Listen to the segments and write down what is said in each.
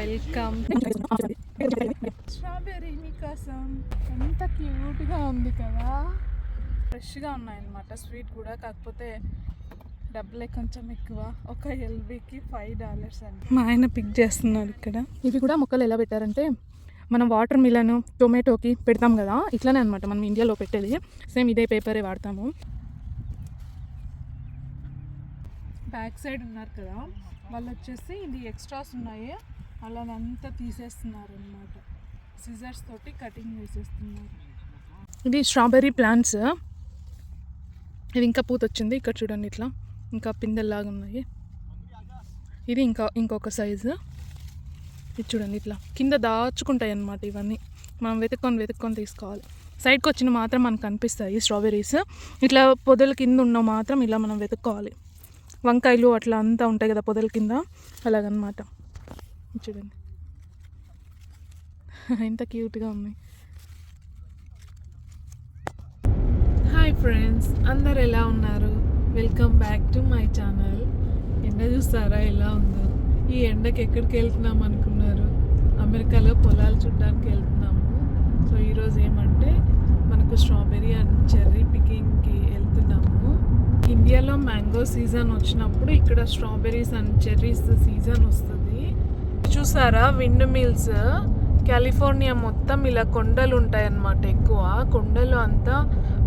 Welcome. Strawberry మీకోసం ఎంత క్యూట్గా ఉంది కదా, ఫ్రెష్గా ఉన్నాయన్నమాట. స్వీట్ కూడా, కాకపోతే డబ్బులే కొంచెం ఎక్కువ. ఒక ఎల్బీకి $5 అండి. మా ఆయన పిక్ చేస్తున్నాడు ఇక్కడ. ఇవి కూడా మొక్కలు ఎలా పెట్టారంటే, మనం వాటర్ మిలన్ టొమాటోకి పెడతాం కదా, ఇట్లానే అనమాట మనం ఇండియాలో పెట్టేది. సేమ్ ఇదే పేపరే వాడతాము. బ్యాక్ సైడ్ ఉన్నారు కదా, వాళ్ళు వచ్చేసి ఇది ఎక్స్ట్రాస్ ఉన్నాయి అలానంతా తీసేస్తున్నారు అనమాట. సిజర్స్ తోటి కటింగ్ చేసేస్తున్నారు. ఇది స్ట్రాబెర్రీ ప్లాంట్స్. ఇది ఇంకా పూత వచ్చింది. ఇక్కడ చూడండి, ఇట్లా ఇంకా పిందెల్లాగా ఉన్నాయి. ఇది ఇంకొక సైజు. ఇది చూడండి, ఇట్లా కింద దాచుకుంటాయి అన్నమాట. ఇవన్నీ మనం వెతుక్కొని తీసుకోవాలి. సైడ్కి వచ్చిన మాత్రం మనకు కనిపిస్తాయి స్ట్రాబెర్రీస్. ఇట్లా పొదల కింద ఉన్న మాత్రం ఇలా మనం వెతుక్కోవాలి. వంకాయలు అట్లా అంతా ఉంటాయి కదా పొదల కింద, అలాగనమాట. చూడండి ఎంత క్యూట్గా ఉన్నాయి. హాయ్ ఫ్రెండ్స్, అందరు ఎలా ఉన్నారు? Welcome back to my channel. ఎండ చూస్తారా ఎలా ఉందో? ఈ ఎండకి ఎక్కడికి వెళ్తున్నాం అనుకున్నారు? అమెరికాలో పొలాలు చూడడానికి వెళ్తున్నాము. సో ఈరోజు ఏమంటే మనకు స్ట్రాబెర్రీ అండ్ చెర్రీ పికింగ్కి వెళ్తున్నాము. ఇండియాలో మ్యాంగో సీజన్ వచ్చినప్పుడు ఇక్కడ స్ట్రాబెర్రీస్ అండ్ చెర్రీస్ సీజన్ వస్తుంది. చూసారా, విండ్ మిల్స్. కాలిఫోర్నియా మొత్తం ఇలా కొండలు ఉంటాయన్నమాట. ఎక్కువ కొండలు అంతా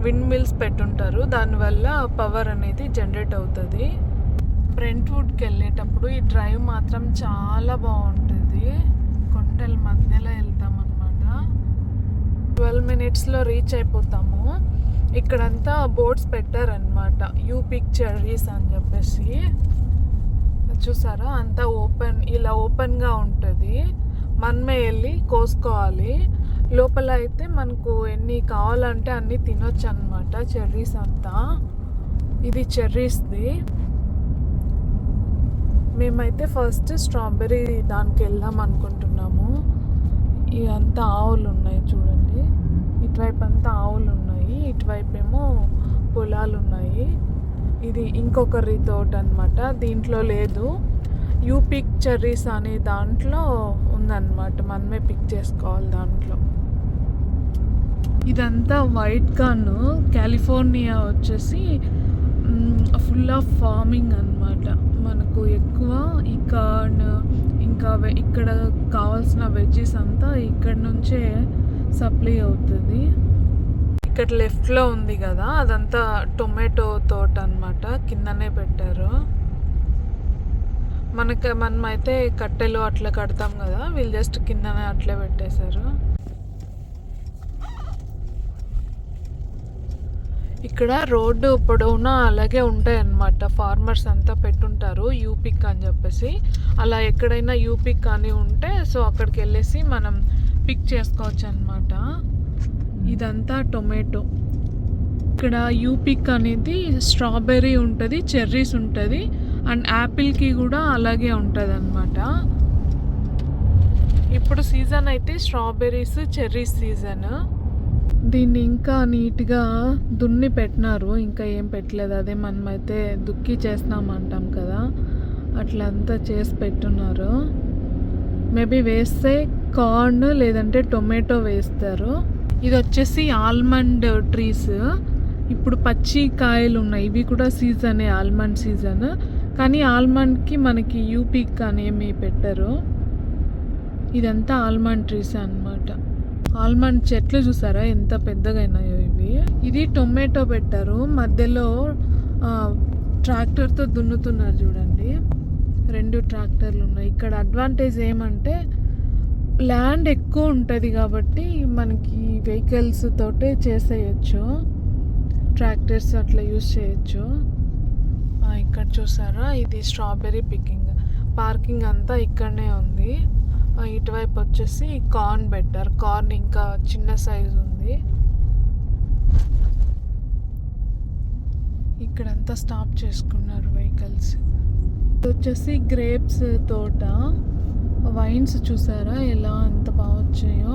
విండ్ మిల్స్ పెట్టుంటారు. దానివల్ల పవర్ అనేది జనరేట్ అవుతుంది. బ్రెంట్వుడ్కి వెళ్ళేటప్పుడు ఈ డ్రైవ్ మాత్రం చాలా బాగుంటుంది. కొండల మధ్యలో వెళ్తాం అనమాట. 12 minutesలో రీచ్ అయిపోతాము. ఇక్కడంతా బోర్డ్స్ పెట్టారనమాట, యూ పిక్ చెర్రీస్ అని చెప్పేసి. చూసారా, అంతా ఇలా ఓపెన్గా ఉంటుంది. మనమే వెళ్ళి కోసుకోవాలి. లోపల అయితే మనకు ఎన్ని కావాలంటే అన్నీ తినొచ్చు అనమాట. చెర్రీస్ అంతా, ఇది చెర్రీస్ది. మేమైతే ఫస్ట్ స్ట్రాబెర్రీ దానికి వెళ్దాం అనుకుంటున్నాము. ఇదంతా ఆవులు ఉన్నాయి చూడండి. ఇటువైపు అంతా ఆవులు ఉన్నాయి, ఇటువైపు ఏమో పొలాలు ఉన్నాయి. ఇది ఇంకొకరి తోట అనమాట, దీంట్లో లేదు. యూ పిక్ చెర్రీస్ అనే దాంట్లో ఉందన్నమాట, మనమే పిక్ చేసుకోవాలి దాంట్లో. ఇదంతా వైట్ కార్న్. కాలిఫోర్నియా వచ్చేసి ఫుల్ ఆఫ్ ఫార్మింగ్ అన్నమాట. మనకు ఎక్కువ ఈ కార్న్, ఇంకా ఇక్కడ కావాల్సిన వెజ్జెస్ అంతా ఇక్కడ నుంచే సప్లై అవుతుంది. ఇక్కడ లెఫ్ట్లో ఉంది కదా, అదంతా టొమాటో తోట అన్నమాట. కిందనే పెట్టారు. మనమైతే కట్టెలు అట్లా కడతాం కదా, వీళ్ళు జస్ట్ కిందనే అట్లే పెట్టేశారు. ఇక్కడ రోడ్డు పొడవునా అలాగే ఉంటాయి అన్నమాట. ఫార్మర్స్ అంతా పెట్టుంటారు యూపిక్ అని చెప్పేసి. అలా ఎక్కడైనా యూపిక్ కానీ ఉంటే సో అక్కడికి వెళ్ళేసి మనం పిక్ చేసుకోవచ్చు అన్నమాట. ఇదంతా టొమాటో. ఇక్కడ యూపిక్ అనేది స్ట్రాబెర్రీ ఉంటుంది, చెర్రీస్ ఉంటుంది, అండ్ యాపిల్కి కూడా అలాగే ఉంటుంది అన్నమాట. ఇప్పుడు సీజన్ అయితే స్ట్రాబెర్రీస్ చెర్రీస్ సీజన్. దీన్ని ఇంకా నీట్గా దున్ని పెట్టినారు, ఇంకా ఏం పెట్టలేదు. అదే మనమైతే దుక్కి చేస్తామంటాం కదా, అట్లంతా చేసి పెట్టున్నారు. మేబీ వేస్తే కార్న్ లేదంటే టొమాటో వేస్తారు. ఇది వచ్చేసి ఆల్మండ్ ట్రీస్. ఇప్పుడు పచ్చి కాయలు ఉన్నాయి, ఇవి కూడా సీజనే, ఆల్మండ్ సీజన్. కానీ ఆల్మండ్కి మనకి యూపిక్ అని ఏమి పెట్టరు. ఇదంతా ఆల్మండ్ ట్రీస్ అన్నమాట. ఆల్మండ్ చెట్లు చూసారా ఎంత పెద్దగా అయినాయో ఇవి. ఇది టొమాటో పెట్టారు, మధ్యలో ట్రాక్టర్తో దున్నుతున్నారు చూడండి. 2 ట్రాక్టర్లు ఉన్నాయి. ఇక్కడ అడ్వాంటేజ్ ఏమంటే ల్యాండ్ ఎక్కువ ఉంటుంది కాబట్టి మనకి వెహికల్స్ తోటే చేసేయచ్చు, ట్రాక్టర్స్ అట్లా యూజ్ చేయొచ్చు. ఇక్కడ చూసారా, ఇది స్ట్రాబెర్రీ పికింగ్. పార్కింగ్ అంతా ఇక్కడనే ఉంది. ఇటువైపు వచ్చేసి కార్న్ పెట్టారు. కార్న్ ఇంకా చిన్న సైజు ఉంది. ఇక్కడంతా స్టాప్ చేసుకున్నారు వెహికల్స్. ఇది వచ్చేసి గ్రేప్స్ తోట. వైన్స్ చూసారా ఎలా ఎంత బాగా వచ్చాయో.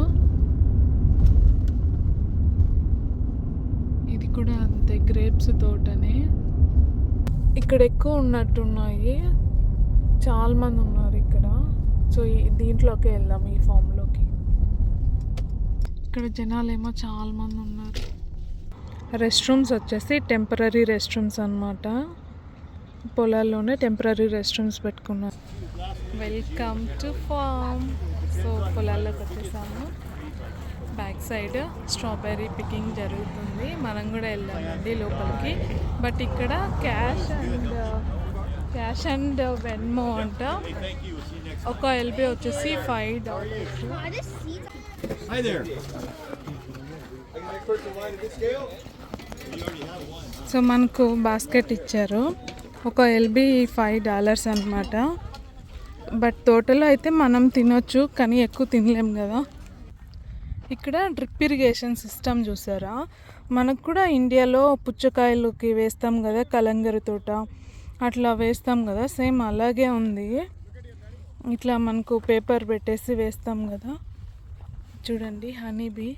ఇది కూడా అంతే, గ్రేప్స్ తోటనే. ఇక్కడ ఎక్కువ ఉన్నట్టున్నాయి, చాలా మంది ఉన్నారు ఇక్కడ. సో దీంట్లోకి వెళ్దాం, ఈ ఫామ్లోకి. ఇక్కడ జనాలు ఏమో చాలా మంది ఉన్నారు. రెస్ట్ రూమ్స్ వచ్చేసి టెంపరీ రెస్ట్ రూమ్స్ అనమాట. పొలాల్లోనే టెంపరీ రెస్ట్ రూమ్స్ పెట్టుకున్నారు. Welcome to farm. సో పొలాల్లోకి వచ్చేసాము. బ్యాక్ సైడ్ స్ట్రాబెర్రీ పికింగ్ జరుగుతుంది. మనం కూడా వెళ్దామండి లోపలికి. బట్ ఇక్కడ క్యాష్ అండ్ వెన్మో అంట. ఒక ఎల్బీ వచ్చేసి $5. Hi there. సో మనకు బాస్కెట్ ఇచ్చారు. ఒక ఎల్బీ $5 అనమాట. బట్ టోటల్ అయితే మనం తినొచ్చు, కానీ ఎక్కువ తినలేం కదా. ఇక్కడ డ్రిప్ ఇరిగేషన్ సిస్టమ్ చూసారా? మనకు కూడా ఇండియాలో పుచ్చకాయలకి వేస్తాం కదా, కలంగరి తోట అట్లా వేస్తాం కదా, సేమ్ అలాగే ఉంది. ఇట్లా మనకు పేపర్ పెట్టేసి వేస్తాం కదా. చూడండి, హనీబీ.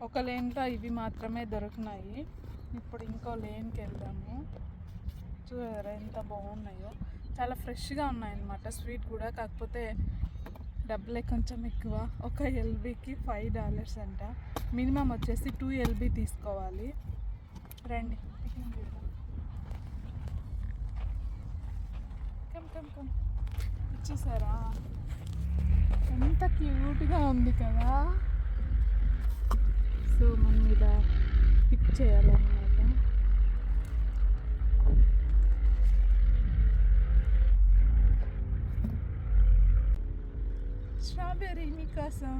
ఒక లేన్లో ఇవి మాత్రమే దొరికినాయి. ఇప్పుడు ఇంకో లేన్కి వెళ్దాము. చూసారా ఎంత బాగున్నాయో, చాలా ఫ్రెష్గా ఉన్నాయన్నమాట. స్వీట్ కూడా, కాకపోతే డబ్బులే కొంచెం ఎక్కువ. ఒక ఎల్బీకి $5 అంట. మినిమం వచ్చేసి 2 ఎల్బీ తీసుకోవాలి. రండి, కమ్. చూసారా ఎంత క్యూట్గా ఉంది కదా. సో మనం ఇలా పిక్ చేయాలన్నమాట. స్ట్రాబెర్రీ మీకోసం.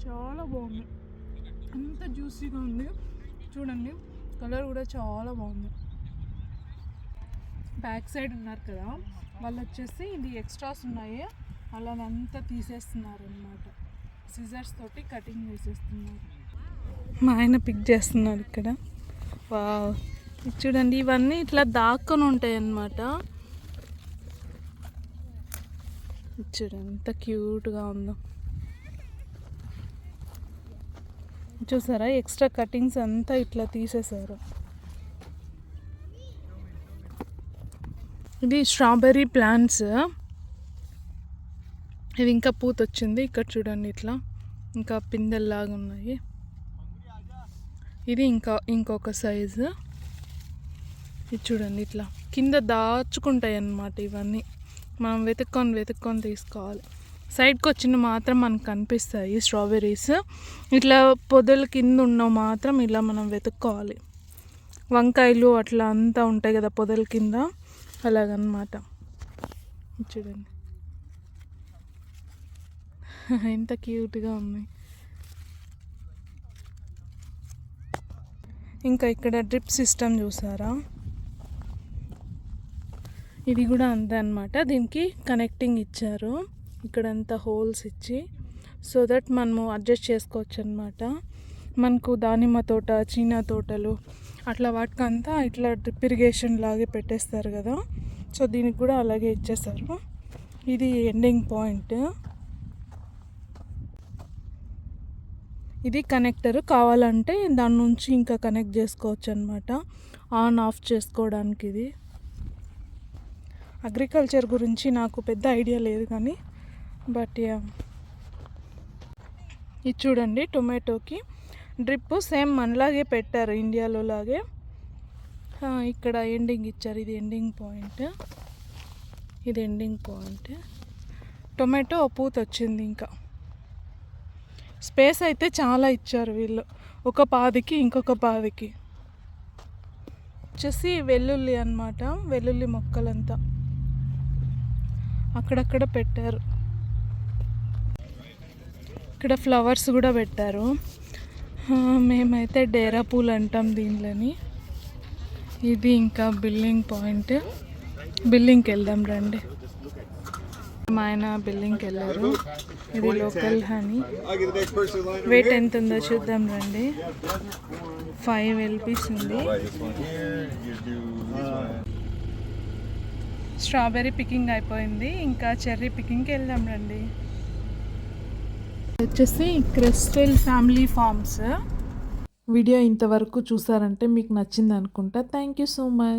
చాలా బాగుంది, అంత జ్యూసీగా ఉంది. చూడండి, కలర్ కూడా చాలా బాగుంది. బ్యాక్ సైడ్ ఉన్నారు కదా, వాళ్ళు వచ్చేసి ఇది ఎక్స్ట్రాస్ ఉన్నాయి, అలానంతా తీసేస్తున్నారు అన్నమాట. సిజర్స్ తోటి కటింగ్ చేసేస్తున్నారు. మా ఆయన పిక్ చేస్తున్నారు ఇక్కడ. వావ్, చూడండి, ఇవన్నీ ఇట్లా దాక్కొని ఉంటాయి అన్నమాట. చూడండి ఎంత క్యూట్గా ఉందో. చూసారా, ఎక్స్ట్రా కటింగ్స్ అంతా ఇట్లా తీసేశారు. ఇది స్ట్రాబెర్రీ ప్లాంట్స్. ఇది ఇంకా పూత వచ్చింది. ఇక్కడ చూడండి, ఇట్లా ఇంకా పిందెల్లాగా ఉన్నాయి. ఇది ఇంకొక సైజు. ఇది చూడండి, ఇట్లా కింద దాచుకుంటాయి అన్నమాట. ఇవన్నీ మనం వెతుక్కొని తీసుకోవాలి. సైడ్కి వచ్చిన మాత్రం మనకు కనిపిస్తాయి స్ట్రాబెర్రీస్. ఇట్లా పొదల కింద ఉన్నవి మాత్రం ఇలా మనం వెతుక్కోవాలి. వంకాయలు అట్లా అంతా ఉంటాయి కదా పొదల కింద, అలాగనమాట. చూడండి ఎంత క్యూట్గా ఉన్నాయి. ఇంకా ఇక్కడ డ్రిప్ సిస్టమ్ చూసారా? ఇది కూడా అంతే అన్నమాట. దీనికి కనెక్టింగ్ ఇచ్చారు ఇక్కడంతా హోల్స్ ఇచ్చి, సో దట్ మనము అడ్జస్ట్ చేసుకోవచ్చు అన్నమాట. మనకు దానిమ్మ తోట, చీనా తోటలు అట్లా వాటికంతా ఇట్లా డ్రిప్ ఇరిగేషన్ లాగే పెట్టేస్తారు కదా, సో దీనికి కూడా అలాగే ఇచ్చేసారు. ఇది ఎండింగ్ పాయింట్. ఇది కనెక్టర్, కావాలంటే దాని నుంచి ఇంకా కనెక్ట్ చేసుకోవచ్చు అన్నమాట, ఆన్ ఆఫ్ చేసుకోవడానికి. ఇది అగ్రికల్చర్ గురించి నాకు పెద్ద ఐడియా లేదు కానీ, బట్ ఇది చూడండి, టొమాటోకి డ్రిప్ సేమ్ మనలాగే పెట్టారు, ఇండియాలో లాగే. ఇక్కడ ఎండింగ్ ఇచ్చారు, ఇది ఎండింగ్ పాయింట్. ఇది ఎండింగ్ పాయింట్. టొమాటో పూత వచ్చింది. ఇంకా స్పేస్ అయితే చాలా ఇచ్చారు వీళ్ళు, ఒక పాదికి ఇంకొక పాదికి. వచ్చేసి వెల్లుల్లి అన్నమాట, వెల్లుల్లి మొక్కలంతా అక్కడక్కడ పెట్టారు. ఇక్కడ ఫ్లవర్స్ కూడా పెట్టారు. మేమైతే డేరా పూలు అంటాం దీనిలోని. ఇది ఇంకా బిల్లింగ్ పాయింట్. బిల్లింగ్కి వెళ్దాం రండి. మా ఆయన బిల్లింగ్కి వెళ్ళారు. ఇది లోకల్ హనీ. వెయిట్ ఎంత ఉందో చూద్దాం రండి. 5 LPs ఉంది. స్ట్రాబెర్రీ పికింగ్ అయిపోయింది, ఇంకా చెర్రీ పికింగ్కి వెళ్దాం రండి. వచ్చేసి క్రిస్టల్ ఫ్యామిలీ ఫార్మ్స్. వీడియో ఇంతవరకు చూసారంటే మీకు నచ్చింది అనుకుంటా. Thank you so much.